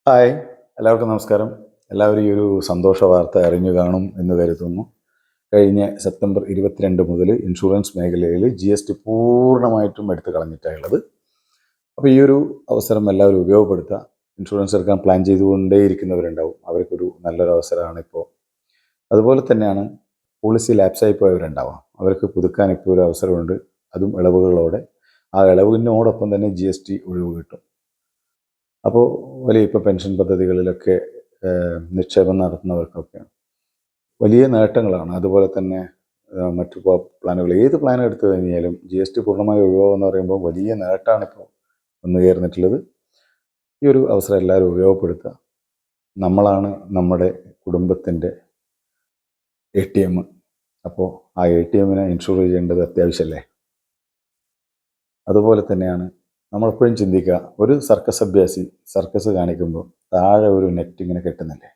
Hi, എല്ലാവർക്കും നമസ്കാരം. എല്ലാവരും ഈ ഒരു സന്തോഷ വാർത്ത അറിഞ്ഞു കാണും എന്ന് കരുതുന്നു. കഴിഞ്ഞ സെപ്റ്റംബർ 22 മുതൽ ഇൻഷുറൻസ് മേഖലയിൽ GST പൂർണ്ണമായിട്ടും എടുത്തു കളഞ്ഞിട്ടാണുള്ളത്. അപ്പോൾ ഈ ഒരു അവസരം എല്ലാവരും ഉപയോഗപ്പെടുത്തുക. ഇൻഷുറൻസ് എടുക്കാൻ പ്ലാൻ ചെയ്തുകൊണ്ടേയിരിക്കുന്നവരുണ്ടാവും. അവർക്കൊരു നല്ലൊരു അവസരമാണ് ഇപ്പോൾ. അതുപോലെ തന്നെയാണ് പോളിസി ലാപ്സായി പോയവരുണ്ടാവാം. അവർക്ക് പുതുക്കാൻ ഇപ്പോൾ ഒരു അവസരമുണ്ട്. അതും ഇളവുകളോടെ. ആ ഇളവിനോടൊപ്പം തന്നെ GST ഒഴിവ് കിട്ടും. അപ്പോൾ ഇപ്പോൾ പെൻഷൻ പദ്ധതികളിലൊക്കെ നിക്ഷേപം നടത്തുന്നവർക്കൊക്കെ വലിയ നേട്ടങ്ങളാണ്. അതുപോലെ തന്നെ മറ്റു പ്ലാനുകൾ ഏത് പ്ലാൻ എടുത്തു കഴിഞ്ഞാലും GST പൂർണ്ണമായി ഒഴിവാകുമെന്ന് പറയുമ്പോൾ വലിയ നേട്ടമാണിപ്പോൾ വന്നു ചേർന്നിട്ടുള്ളത്. ഈ ഒരു അവസരം എല്ലാവരും ഉപയോഗപ്പെടുത്തുക. നമ്മളാണ് നമ്മുടെ കുടുംബത്തിൻ്റെ ATM. അപ്പോൾ ആ ATM ഇൻഷുർ ചെയ്യേണ്ടത് അത്യാവശ്യമല്ലേ? അതുപോലെ തന്നെയാണ് നമ്മളെപ്പോഴും ചിന്തിക്കുക, ഒരു സർക്കസ് അഭ്യാസി സർക്കസ് കാണിക്കുമ്പോൾ താഴെ ഒരു നെറ്റ് ഇങ്ങനെ കെട്ടുന്നില്ലേ?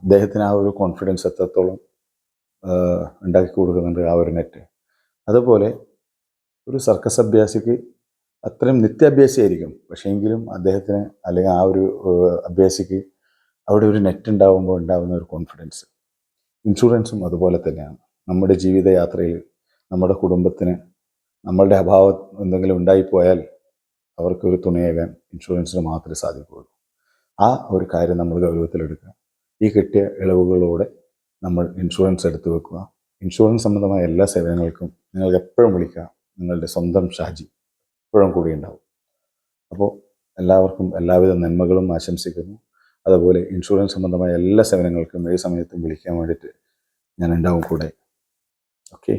അദ്ദേഹത്തിന് ആ ഒരു കോൺഫിഡൻസ് എത്രത്തോളം ഉണ്ടാക്കി കൊടുക്കുന്നുണ്ട് ആ ഒരു നെറ്റ്. അതുപോലെ ഒരു സർക്കസ് അഭ്യാസിക്ക് അത്രയും നിത്യാഭ്യാസിയായിരിക്കും, പക്ഷേ എങ്കിലും അദ്ദേഹത്തിന് അല്ലെങ്കിൽ ആ ഒരു അഭ്യാസിക്ക് അവിടെ ഒരു നെറ്റ് ഉണ്ടാകുമ്പോൾ ഉണ്ടാകുന്ന ഒരു കോൺഫിഡൻസ്. ഇൻഷുറൻസും അതുപോലെ തന്നെയാണ്. നമ്മുടെ ജീവിതയാത്രയിൽ നമ്മുടെ കുടുംബത്തിന് നമ്മളുടെ അഭാവം എന്തെങ്കിലും ഉണ്ടായിപ്പോയാൽ അവർക്കൊരു തുണയാകാൻ ഇൻഷുറൻസിന് മാത്രമേ സാധിക്കുകയുള്ളൂ. ആ ഒരു കാര്യം നമ്മൾ ഗൗരവത്തിലെടുക്കുക. ഈ കിട്ടിയ ഇളവുകളോടെ നമ്മൾ ഇൻഷുറൻസ് എടുത്തു വെക്കുക. ഇൻഷുറൻസ് സംബന്ധമായ എല്ലാ സേവനങ്ങൾക്കും നിങ്ങൾക്ക് എപ്പോഴും വിളിക്കുക. നിങ്ങളുടെ സ്വന്തം ഷാജി എപ്പോഴും കൂടി ഉണ്ടാവും. അപ്പോൾ എല്ലാവർക്കും എല്ലാവിധ നന്മകളും ആശംസിക്കുന്നു. അതുപോലെ ഇൻഷുറൻസ് സംബന്ധമായ എല്ലാ സേവനങ്ങൾക്കും ഏത് സമയത്തും വിളിക്കാൻ വേണ്ടിയിട്ട് ഞാൻ ഉണ്ടാവും കൂടെ. ഓക്കെ.